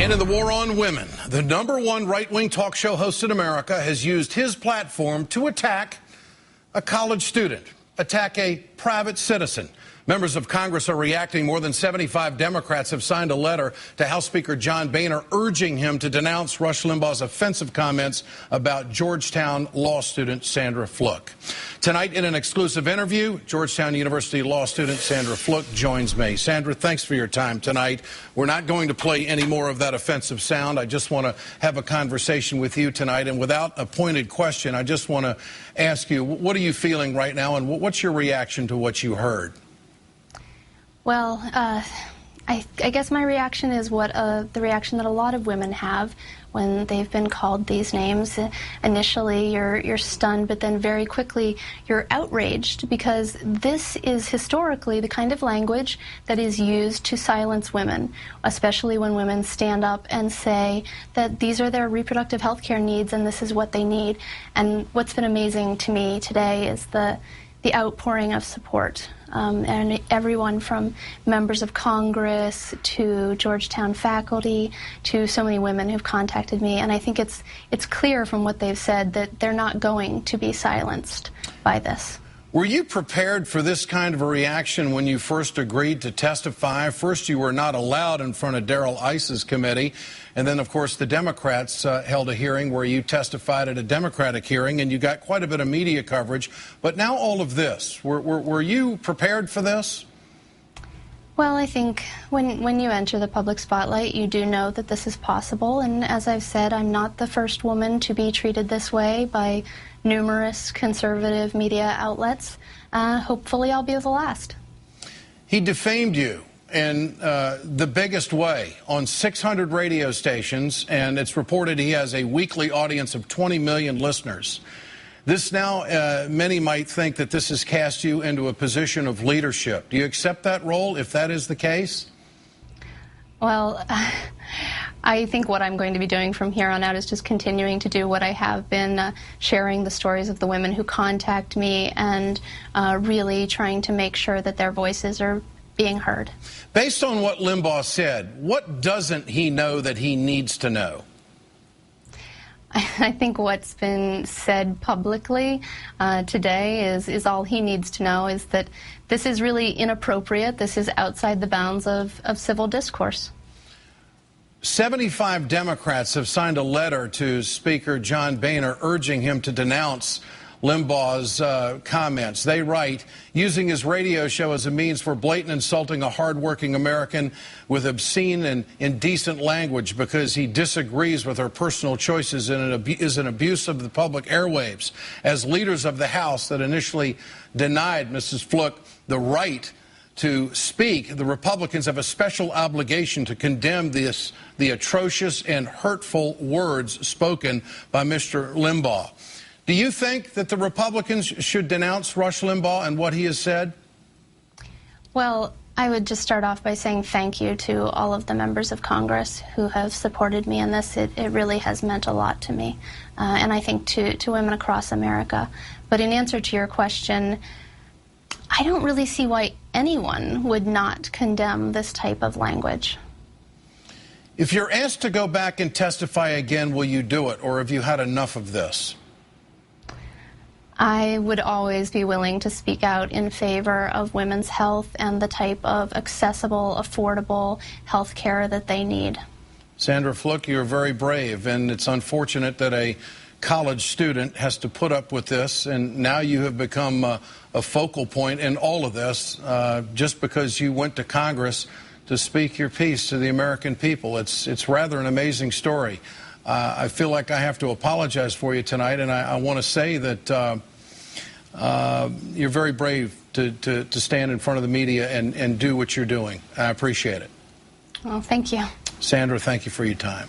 And in the war on women, the #1 right-wing talk show host in America has used his platform to attack a college student, attack a private citizen. Members of Congress are reacting. More than 75 Democrats have signed a letter to House Speaker John Boehner urging him to denounce Rush Limbaugh's offensive comments about Georgetown law student Sandra Fluke. Tonight, in an exclusive interview, Georgetown University law student Sandra Fluke joins me. Sandra, thanks for your time tonight. We're not going to play any more of that offensive sound. I just want to have a conversation with you tonight. And without a pointed question, I just want to ask you, what are you feeling right now, and what's your reaction to what you heard? Well, I guess my reaction is the reaction that a lot of women have when they've been called these names. Initially, you're stunned, but then very quickly you're outraged, because this is historically the kind of language that is used to silence women, especially when women stand up and say that these are their reproductive health care needs and this is what they need. And what's been amazing to me today is the outpouring of support. And everyone from members of Congress to Georgetown faculty to so many women who've contacted me. And I think it's clear from what they've said that they're not going to be silenced by this. Were you prepared for this kind of a reaction when you first agreed to testify? First, you were not allowed in front of Darrell Iss's committee. And then, of course, the Democrats held a hearing where you testified at a Democratic hearing, and you got quite a bit of media coverage. But now all of this, were you prepared for this? Well, I think when you enter the public spotlight, you do know that this is possible. And as I've said, I'm not the first woman to be treated this way by numerous conservative media outlets. Hopefully I'll be the last. He defamed you in the biggest way on 600 radio stations, and it's reported he has a weekly audience of 20 million listeners. This now, many might think that this has cast you into a position of leadership. Do you accept that role if that is the case? Well, I think what I'm going to be doing from here on out is just continuing to do what I have been, sharing the stories of the women who contact me and really trying to make sure that their voices are being heard. Based on what Limbaugh said, what doesn't he know that he needs to know? I think what's been said publicly today is all he needs to know, is that this is really inappropriate. This is outside the bounds of civil discourse. 75 Democrats have signed a letter to Speaker John Boehner urging him to denounce Limbaugh's comments. They write, using his radio show as a means for blatant insulting a hardworking American with obscene and indecent language because he disagrees with her personal choices and is an abuse of the public airwaves. As leaders of the House that initially denied Mrs. Fluke the right to speak, the Republicans have a special obligation to condemn the atrocious and hurtful words spoken by Mr. Limbaugh. Do you think that the Republicans should denounce Rush Limbaugh and what he has said? Well, I would just start off by saying thank you to all of the members of Congress who have supported me in this. It really has meant a lot to me, and I think to women across America. But in answer to your question, I don't really see why anyone would not condemn this type of language. If you're asked to go back and testify again, will you do it, or have you had enough of this? I would always be willing to speak out in favor of women's health and the type of accessible, affordable health care that they need. Sandra Fluke, you're very brave, and it's unfortunate that a college student has to put up with this, and now you have become a focal point in all of this just because you went to Congress to speak your piece to the American people. It's rather an amazing story. I feel like I have to apologize for you tonight, and I want to say that you're very brave to stand in front of the media and do what you're doing. I appreciate it. Well, thank you. Sandra, thank you for your time.